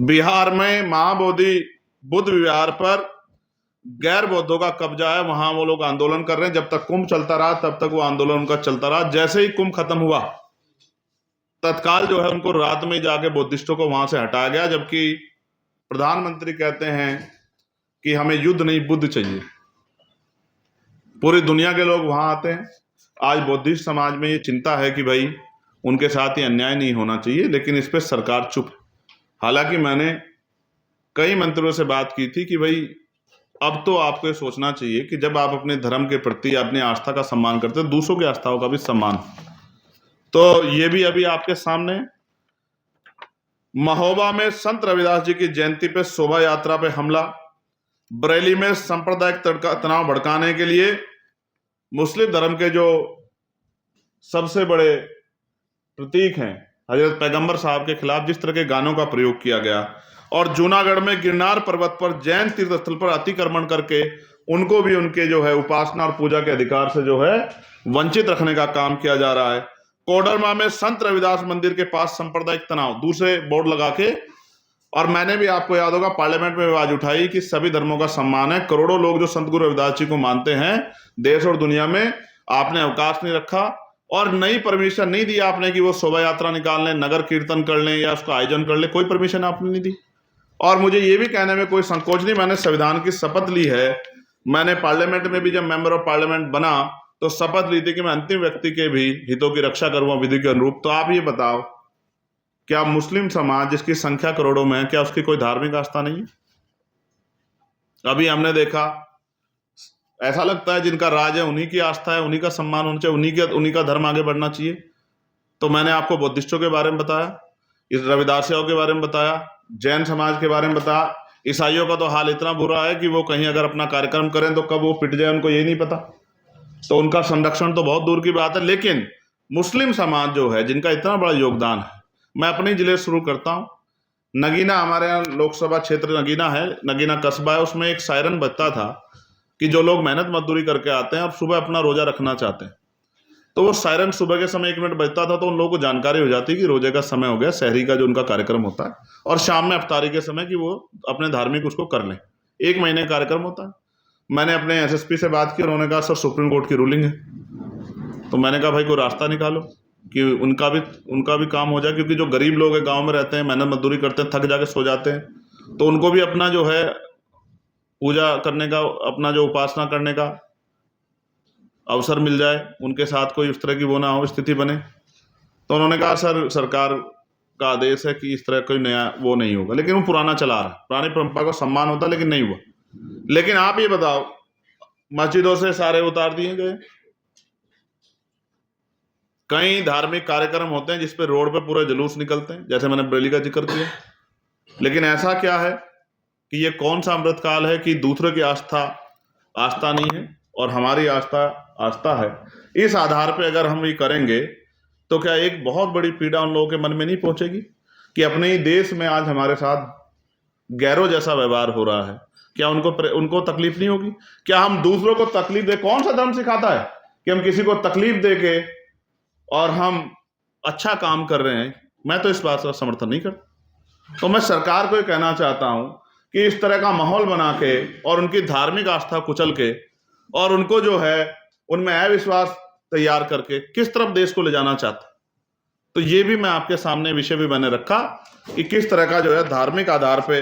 बिहार में महाबोधि बुद्ध विहार पर गैर बौद्धों का कब्जा है, वहां वो लोग आंदोलन कर रहे हैं। जब तक कुंभ चलता रहा तब तक वो आंदोलन उनका चलता रहा। जैसे ही कुंभ खत्म हुआ तत्काल जो है उनको रात में जाके बुद्धिस्टों को वहां से हटाया गया, जबकि प्रधानमंत्री कहते हैं कि हमें युद्ध नहीं बुद्ध चाहिए। पूरी दुनिया के लोग वहां आते हैं। आज बुद्धिस्ट समाज में ये चिंता है कि भाई उनके साथ ये अन्याय नहीं होना चाहिए, लेकिन इस पर सरकार चुप है। हालांकि मैंने कई मंत्रियों से बात की थी कि भाई अब तो आपको ये सोचना चाहिए कि जब आप अपने धर्म के प्रति अपनी आस्था का सम्मान करते हैं, दूसरों की आस्थाओं का भी सम्मान। तो ये भी अभी आपके सामने, महोबा में संत रविदास जी की जयंती पे शोभा यात्रा पे हमला। बरेली में सांप्रदायिक तनाव भड़काने के लिए मुस्लिम धर्म के जो सबसे बड़े प्रतीक हैं हजरत पैगंबर साहब के खिलाफ जिस तरह के गानों का प्रयोग किया गया, और जूनागढ़ में गिरनार पर्वत पर जैन तीर्थ स्थल पर अतिक्रमण करके उनको भी उनके जो है उपासना और पूजा के अधिकार से जो है वंचित रखने का काम किया जा रहा है। कोडरमा में संत रविदास मंदिर के पास सांप्रदायिक तनाव, दूसरे बोर्ड लगा के। और मैंने भी, आपको याद होगा, पार्लियामेंट में आवाज उठाई कि सभी धर्मों का सम्मान है। करोड़ों लोग जो संत गुरु रविदास जी को मानते हैं देश और दुनिया में, आपने अवकाश नहीं रखा और नई परमिशन नहीं दी आपने कि वो शोभा यात्रा निकाल लें, नगर कीर्तन कर लें या उसका आयोजन कर लें। कोई परमिशन आपने नहीं दी। और मुझे ये भी कहने में कोई संकोच नहीं, मैंने संविधान की शपथ ली है। मैंने पार्लियामेंट में भी जब मेंबर ऑफ पार्लियामेंट बना तो शपथ ली थी कि मैं अंतिम व्यक्ति के भी हितों की रक्षा करूंगा विधि के अनुरूप। तो आप ये बताओ, क्या मुस्लिम समाज जिसकी संख्या करोड़ों में है, क्या उसकी कोई धार्मिक आस्था नहीं है? अभी हमने देखा, ऐसा लगता है जिनका राज है उन्हीं की आस्था है, उन्हीं का सम्मान होना चाहिए, उन्हीं का धर्म आगे बढ़ना चाहिए। तो मैंने आपको बुद्धिस्टों के बारे में बताया, इस रविदासियों के बारे में बताया, जैन समाज के बारे में बताया। ईसाइयों का तो हाल इतना बुरा है कि वो कहीं अगर अपना कार्यक्रम करें तो कब वो पिट जाए उनको ये नहीं पता। तो उनका संरक्षण तो बहुत दूर की बात है। लेकिन मुस्लिम समाज जो है, जिनका इतना बड़ा योगदान है, मैं अपने जिले से शुरू करता हूँ। नगीना, हमारे यहाँ लोकसभा क्षेत्र नगीना है, नगीना कस्बा है, उसमें एक सायरन बजता था कि जो लोग मेहनत मजदूरी करके आते हैं और सुबह अपना रोजा रखना चाहते हैं, तो वो सायरन सुबह के समय 1 मिनट बजता था तो उन लोगों को जानकारी हो जाती कि रोजे का समय हो गया, सहरी का जो उनका कार्यक्रम होता है, और शाम में अफ्तारी के समय कि वो अपने धार्मिक उसको कर लें। 1 महीने का कार्यक्रम होता है। मैंने अपने एसएसपी से बात की, उन्होंने कहा सर सुप्रीम कोर्ट की रूलिंग है। तो मैंने कहा भाई कोई रास्ता निकालो कि उनका भी काम हो जाए, क्योंकि जो गरीब लोग हैं, गाँव में रहते हैं, मेहनत मजदूरी करते हैं, थक जाके सो जाते हैं, तो उनको भी अपना जो है पूजा करने का, अपना जो उपासना करने का अवसर मिल जाए, उनके साथ कोई उस तरह की वो ना हो, स्थिति बने। तो उन्होंने कहा सर सरकार का आदेश है कि इस तरह कोई नया वो नहीं होगा, लेकिन वो पुराना चला रहा है, पुरानी परंपरा का सम्मान होता लेकिन नहीं हुआ। लेकिन आप ये बताओ, मस्जिदों से सारे उतार दिए गए, कई धार्मिक कार्यक्रम होते हैं जिसपे रोड पे पूरे जुलूस निकलते हैं, जैसे मैंने बरेली का जिक्र किया। लेकिन ऐसा क्या है कि ये कौन सा अमृतकाल है कि दूसरे की आस्था नहीं है और हमारी आस्था है। इस आधार पे अगर हम ये करेंगे तो क्या एक बहुत बड़ी पीड़ा उन लोगों के मन में नहीं पहुंचेगी कि अपने ही देश में आज हमारे साथ गैरों जैसा व्यवहार हो रहा है? क्या उनको तकलीफ नहीं होगी? क्या हम दूसरों को तकलीफ दे? कौन सा धर्म सिखाता है कि हम किसी को तकलीफ दे के और हम अच्छा काम कर रहे हैं? मैं तो इस बात का समर्थन नहीं करता। तो मैं सरकार को ये कहना चाहता हूं कि इस तरह का माहौल बना के और उनकी धार्मिक आस्था कुचल के और उनको जो है उनमें अविश्वास तैयार करके किस तरफ देश को ले जाना चाहता, तो ये भी मैं आपके सामने विषय भी मैंने रखा कि किस तरह का जो है धार्मिक आधार पे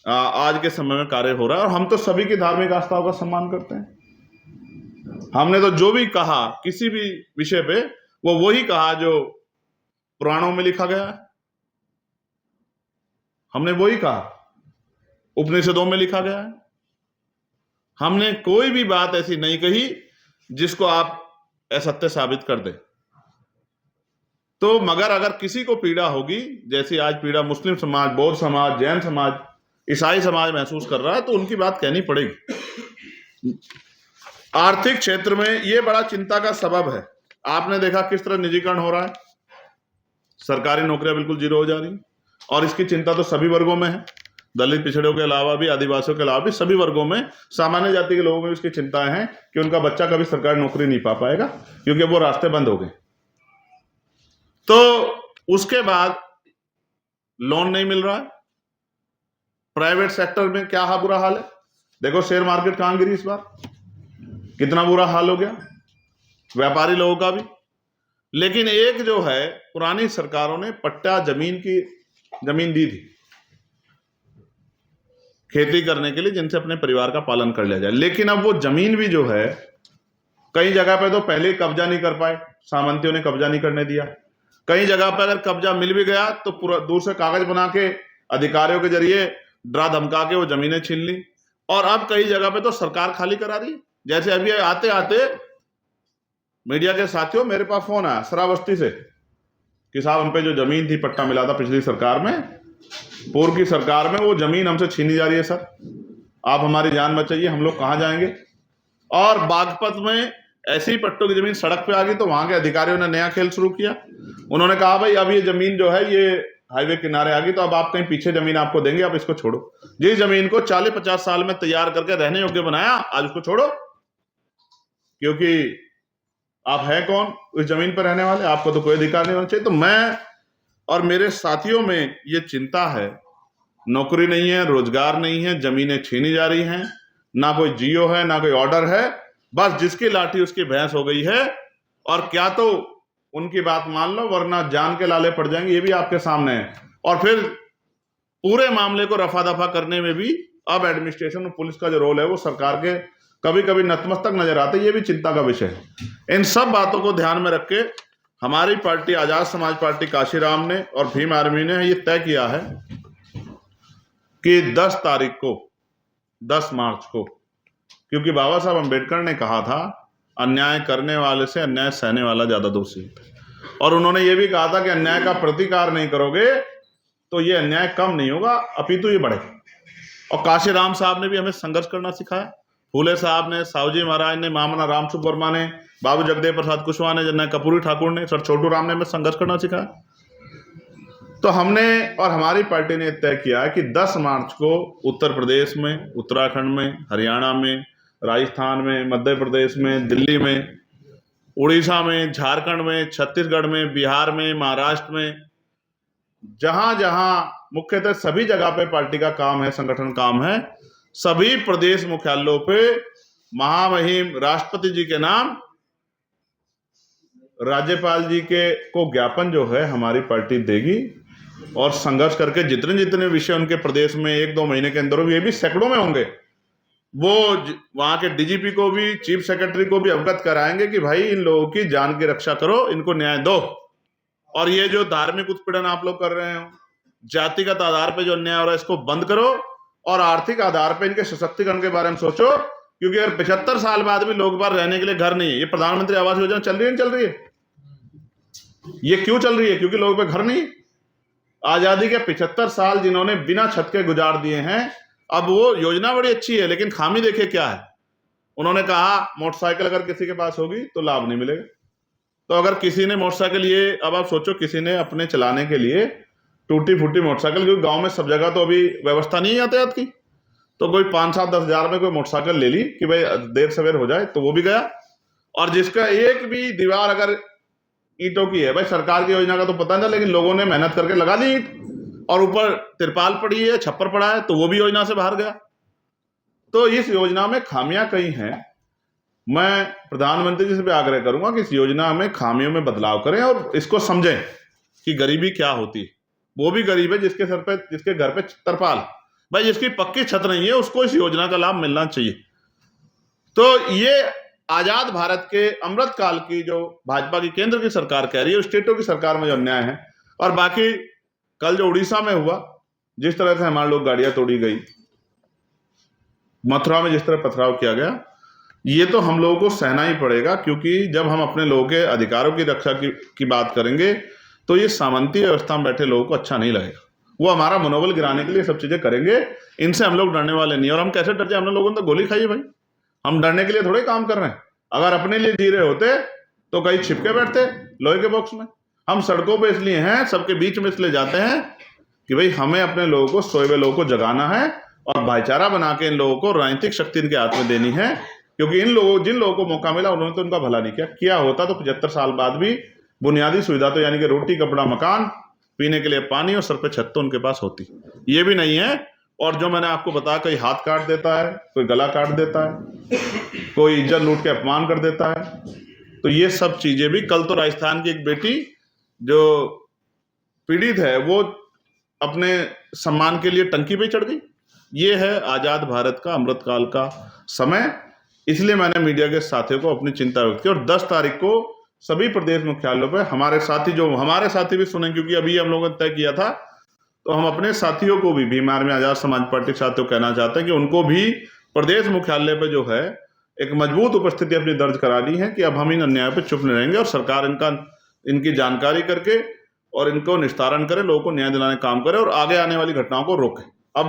आज के समय में कार्य हो रहा है। और हम तो सभी की धार्मिक आस्थाओं का सम्मान करते हैं। हमने तो जो भी कहा किसी भी विषय पे, वो वही कहा जो पुराणों में लिखा गया है, हमने वही कहा, उपनिषदों में लिखा गया है। हमने कोई भी बात ऐसी नहीं कही जिसको आप असत्य साबित कर दे। तो मगर अगर किसी को पीड़ा होगी, जैसी आज पीड़ा मुस्लिम समाज, बौद्ध समाज, जैन समाज, ईसाई समाज महसूस कर रहा है, तो उनकी बात कहनी पड़ेगी। आर्थिक क्षेत्र में ये बड़ा चिंता का सबब है। आपने देखा किस तरह निजीकरण हो रहा है, सरकारी नौकरियां बिल्कुल जीरो हो जा रही, और इसकी चिंता तो सभी वर्गों में है, दलित पिछड़ों के अलावा भी, आदिवासियों के अलावा भी सभी वर्गों में, सामान्य जाति के लोगों में इसकी चिंताएं हैं कि उनका बच्चा कभी सरकारी नौकरी नहीं पा पाएगा क्योंकि वो रास्ते बंद हो गए। तो उसके बाद लोन नहीं मिल रहा है, प्राइवेट सेक्टर में क्या बुरा हाल है, देखो शेयर मार्केट कहां गिरी इस बार, कितना बुरा हाल हो गया व्यापारी लोगों का भी। लेकिन एक जो है पुरानी सरकारों ने पट्टा जमीन दी थी खेती करने के लिए, जिनसे अपने परिवार का पालन कर लिया जाए। लेकिन अब वो जमीन भी जो है कई जगह पे तो पहले कब्जा नहीं कर पाए, सामंतियों ने कब्जा नहीं करने दिया। कई जगह पे अगर कब्जा मिल भी गया तो पूरा दूर से कागज बना के अधिकारियों के जरिए डरा धमका के वो जमीनें छीन ली। और अब कई जगह पे तो सरकार खाली करा रही है। जैसे अभी आते आते मीडिया के साथियों मेरे पास फोन आया श्रावस्ती से कि साहब हम पे जो जमीन थी पट्टा मिला था पिछली सरकार में, पूर्व की सरकार में, वो जमीन हमसे छीनी जा रही है सर, आप हमारी जान बचाइए, हम लोग कहां जाएंगे। और बागपत में ऐसी पट्टों की जमीन सड़क पे आ गई तो वहां के अधिकारियों ने नया खेल शुरू किया। उन्होंने कहा भाई अब ये जमीन जो है ये हाईवे किनारे आ गई तो अब आप कहीं पीछे जमीन आपको देंगे, आप इसको छोड़ो। जिस जमीन को 40-50 साल में तैयार करके रहने योग्य बनाया आज उसको छोड़ो, क्योंकि आप हैं कौन उस जमीन पर रहने वाले, आपको तो कोई अधिकार नहीं होना चाहिए। तो मैं और मेरे साथियों में ये चिंता है, नौकरी नहीं है, रोजगार नहीं है, जमीनें छीनी जा रही हैं, ना कोई जियो है ना कोई ऑर्डर है, बस जिसकी लाठी उसकी भैंस हो गई है। और क्या तो उनकी बात मान लो वरना जान के लाले पड़ जाएंगे, ये भी आपके सामने है। और फिर पूरे मामले को रफा दफा करने में भी अब एडमिनिस्ट्रेशन और पुलिस का जो रोल है वो सरकार के कभी कभी नतमस्तक नजर आते, ये भी चिंता का विषय है। इन सब बातों को ध्यान में रख के हमारी पार्टी आजाद समाज पार्टी काशीराम ने और भीम आर्मी ने ये तय किया है कि 10 तारीख को 10 मार्च को, क्योंकि बाबा साहब अम्बेडकर ने कहा था अन्याय करने वाले से अन्याय सहने वाला ज्यादा दोषी है। और उन्होंने ये भी कहा था कि अन्याय का प्रतिकार नहीं करोगे तो ये अन्याय कम नहीं होगा अपितु ये बढ़ेगा। और काशीराम साहब ने भी हमें संघर्ष करना सिखाया, फूले साहब ने, साहूजी महाराज ने, मामना राम सुख वर्मा ने, बाबू जगदेव प्रसाद कुशवाहा ने, जननायक कर्पूरी ठाकुर ने, सर छोटू राम ने हमें संघर्ष करना सिखाया। तो हमने और हमारी पार्टी ने तय किया है कि 10 मार्च को उत्तर प्रदेश में, उत्तराखंड में, हरियाणा में, राजस्थान में, मध्य प्रदेश में, दिल्ली में, उड़ीसा में, झारखंड में, छत्तीसगढ़ में, बिहार में, महाराष्ट्र में, जहां जहां मुख्यतः सभी जगह पे पार्टी का काम है, संगठन काम है, सभी प्रदेश मुख्यालयों पे महामहिम राष्ट्रपति जी के नाम राज्यपाल जी के को ज्ञापन जो है हमारी पार्टी देगी। और संघर्ष करके जितने जितने विषय उनके प्रदेश में 1-2 महीने के अंदर, ये भी सैकड़ों में होंगे, वो वहां के डीजीपी को भी, चीफ सेक्रेटरी को भी अवगत कराएंगे कि भाई इन लोगों की जान की रक्षा करो, इनको न्याय दो। और ये जो धार्मिक उत्पीड़न आप लोग कर रहे हो, जातिगत आधार पे जो अन्याय हो रहा है, इसको बंद करो। और आर्थिक आधार पे इनके सशक्तिकरण के बारे में सोचो, क्योंकि अगर 75 साल बाद भी लोग बार रहने के लिए घर नहीं है। ये प्रधानमंत्री आवास योजना चल रही है, नहीं चल रही है? ये क्यों चल रही है? क्योंकि लोगों पे घर नहीं। आजादी के 75 साल जिन्होंने बिना छत के गुजार दिए हैं, अब वो योजना बड़ी अच्छी है, लेकिन खामी देखिए क्या है। उन्होंने कहा मोटरसाइकिल अगर किसी के पास होगी तो लाभ नहीं मिलेगा। तो अगर किसी ने मोटरसाइकिल, ये अब आप सोचो, किसी ने अपने चलाने के लिए टूटी फूटी मोटरसाइकिल, क्योंकि गांव में सब जगह तो अभी व्यवस्था नहीं है यातायात की, तो कोई 5-7-10 हजार में कोई मोटरसाइकिल ले ली कि भाई देर सवेर हो जाए, तो वो भी गया। और जिसका एक भी दीवार अगर ईंटों की है, भाई सरकार की योजना का तो पता नहीं, लेकिन लोगों ने मेहनत करके लगा दी ईंट, और ऊपर तिरपाल पड़ी है, छप्पर पड़ा है, तो वो भी योजना से बाहर गया। तो इस योजना में खामियां कई हैं। मैं प्रधानमंत्री जी से भी आग्रह करूंगा कि इस योजना में खामियों में बदलाव करें और इसको समझें कि गरीबी क्या होती है। वो भी गरीब है जिसके सर पे, जिसके घर पे तिरपाल, भाई जिसकी पक्की छत नहीं है, उसको इस योजना का लाभ मिलना चाहिए। तो ये आजाद भारत के अमृत काल की जो भाजपा की केंद्र की सरकार कह रही है, स्टेटों की सरकार में जो अन्याय है, और बाकी कल जो उड़ीसा में हुआ, जिस तरह से हमारे लोग गाड़ियां तोड़ी गई, मथुरा में जिस तरह पथराव किया गया, ये तो हम लोगों को सहना ही पड़ेगा। क्योंकि जब हम अपने लोगों के अधिकारों की रक्षा की बात करेंगे तो ये सामंती व्यवस्था में बैठे लोगों को अच्छा नहीं लगेगा। वो हमारा मनोबल गिराने के लिए सब चीजें करेंगे, इनसे हम लोग डरने वाले नहीं। और हम कैसे डर जाए? हमने लोगों ने तो गोली खाई है भाई, हम डरने के लिए थोड़े काम कर रहे हैं। अगर अपने लिए जी रहे होते तो कहीं छिपके बैठते लोहे के बॉक्स में। हम सड़कों पे इसलिए हैं, सबके बीच में इसलिए जाते हैं कि भाई हमें अपने लोगों को, सोए हुए लोगों को जगाना है और भाईचारा बना के इन लोगों को राजनीतिक शक्ति इनके हाथ में देनी है। क्योंकि जिन लोगों को मौका मिला उन्होंने तो उनका भला नहीं किया होता तो 75 साल बाद भी बुनियादी सुविधा तो यानी कि रोटी, कपड़ा, मकान, पीने के लिए पानी और सर पे छत तो उनके पास होती। ये भी नहीं है, और जो मैंने आपको बताया, कोई हाथ काट देता है, कोई गला काट देता है, कोई इज्जत लूट के अपमान कर देता है। तो ये सब चीजें भी, कल तो राजस्थान की एक बेटी जो पीड़ित है वो अपने सम्मान के लिए टंकी पे चढ़ गई। ये है आजाद भारत का अमृतकाल का समय। इसलिए मैंने मीडिया के साथियों को अपनी चिंता व्यक्त की और 10 तारीख को सभी प्रदेश मुख्यालयों पर हमारे साथी भी सुने, क्योंकि अभी हम लोगों ने तय किया था, तो हम अपने साथियों को भी, भीम आर्मी आजाद समाज पार्टी के साथियों को कहना चाहते हैं कि उनको भी प्रदेश मुख्यालय पे जो है एक मजबूत उपस्थिति अपनी दर्ज करा ली है कि अब हम इन अन्याय पे चुप नहीं रहेंगे और सरकार इनकी जानकारी करके और इनको निस्तारण करे, लोगों को न्याय दिलाने का काम करे और आगे आने वाली घटनाओं को रोके। अब